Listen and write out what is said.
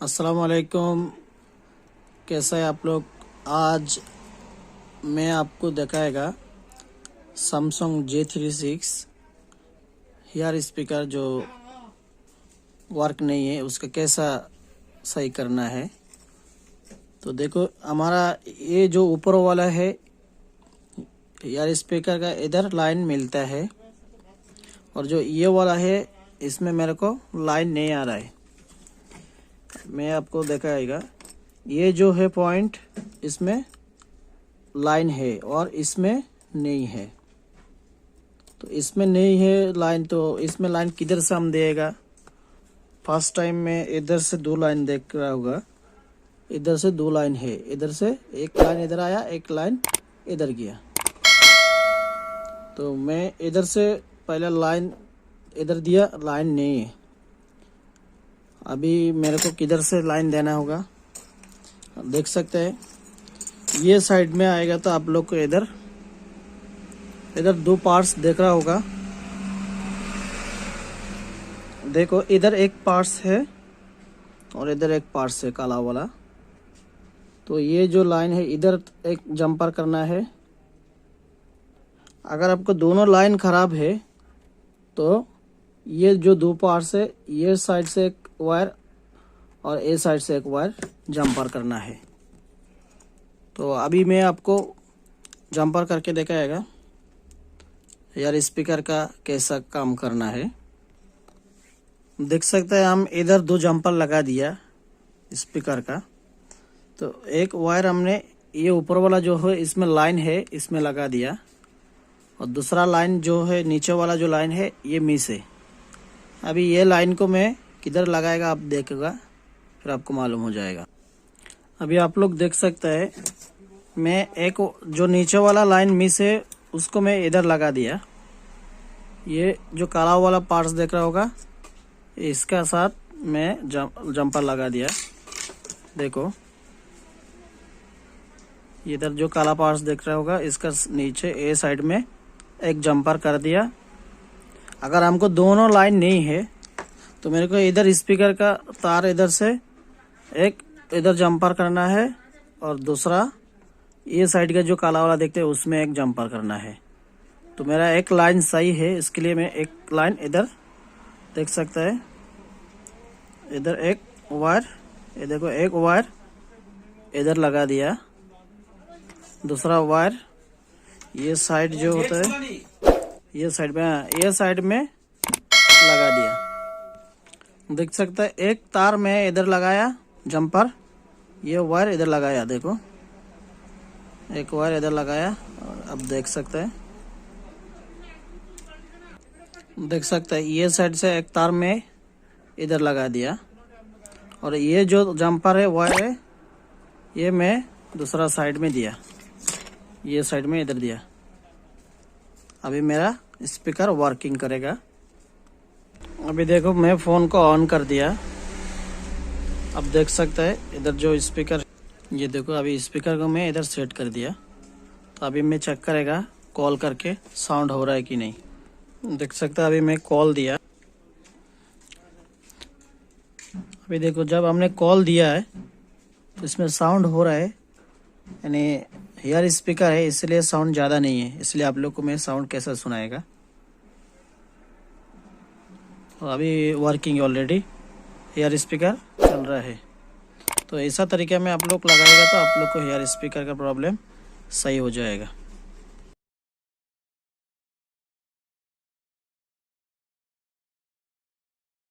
अस्सलाम वालेकुम। कैसा है आप लोग। आज मैं आपको दिखाएगा सैमसंग J36 हेयर स्पीकर जो वर्क नहीं है उसका कैसा सही करना है। तो देखो हमारा ये जो ऊपर वाला है हेयर स्पीकर का इधर लाइन मिलता है और जो ये वाला है इसमें मेरे को लाइन नहीं आ रहा है। मैं आपको दिखाएगा ये जो है पॉइंट इसमें लाइन है और इसमें नहीं है। तो इसमें नहीं है लाइन, तो इसमें लाइन किधर से हम देगा। फर्स्ट टाइम में इधर से दो लाइन देख रहा होगा, इधर से दो लाइन है, इधर से एक लाइन इधर आया, एक लाइन इधर गया। तो मैं इधर से पहले लाइन इधर दिया, लाइन नहीं है। अभी मेरे को किधर से लाइन देना होगा देख सकते हैं। ये साइड में आएगा तो आप लोग को इधर दो पार्ट्स देख रहा होगा। देखो इधर एक पार्ट्स है और इधर एक पार्ट्स है काला वाला। तो ये जो लाइन है इधर एक जंपर करना है। अगर आपको दोनों लाइन खराब है तो ये जो दो पार्ट्स है ये साइड से एक वायर और ए साइड से एक वायर जंपर करना है। तो अभी मैं आपको जंपर करके दिखाएगा यार स्पीकर का कैसा काम करना है। देख सकते हैं हम इधर दो जंपर लगा दिया स्पीकर का। तो एक वायर हमने ये ऊपर वाला जो है इसमें लाइन है इसमें लगा दिया और दूसरा लाइन जो है नीचे वाला जो लाइन है ये मिस है। अभी ये लाइन को मैं किधर लगाएगा आप देखेगा फिर आपको मालूम हो जाएगा। अभी आप लोग देख सकते हैं मैं एक जो नीचे वाला लाइन मिस है उसको मैं इधर लगा दिया। ये जो काला वाला पार्ट्स देख रहा होगा इसका साथ मैं जंपर लगा दिया। देखो इधर जो काला पार्ट्स देख रहा होगा इसका नीचे ए साइड में एक जंपर कर दिया। अगर हमको दोनों लाइन नहीं है तो मेरे को इधर स्पीकर का तार इधर से एक इधर जंपर करना है और दूसरा ये साइड का जो काला वाला देखते हैं उसमें एक जंपर करना है। तो मेरा एक लाइन सही है, इसके लिए मैं एक लाइन इधर देख सकता है, इधर एक वायर, ये देखो एक वायर इधर लगा दिया, दूसरा वायर ये साइड जो होता है ये साइड में लगा दिया। देख सकते हैं एक तार में इधर लगाया जंपर, ये वायर इधर लगाया, देखो एक वायर इधर लगाया और अब देख सकते हैं ये साइड से एक तार में इधर लगा दिया और ये जो जंपर है वायर है ये मैं दूसरा साइड में दिया, ये साइड में इधर दिया। अभी मेरा स्पीकर वर्किंग करेगा। अभी देखो मैं फ़ोन को ऑन कर दिया। अब देख सकते हैं इधर जो स्पीकर, ये देखो अभी स्पीकर को मैं इधर सेट कर दिया। तो अभी मैं चेक करेगा कॉल करके साउंड हो रहा है कि नहीं। देख सकते हैं अभी मैं कॉल दिया। अभी देखो जब हमने कॉल दिया है तो इसमें साउंड हो रहा है, यानी हेयर स्पीकर है इसलिए साउंड ज़्यादा नहीं है, इसलिए आप लोग को मैं साउंड कैसा सुनाएगा। तो अभी वर्किंग ऑलरेडी हेयर स्पीकर चल रहा है। तो ऐसा तरीका में आप लोग लगाएगा तो आप लोग को हेयर स्पीकर का प्रॉब्लम सही हो जाएगा।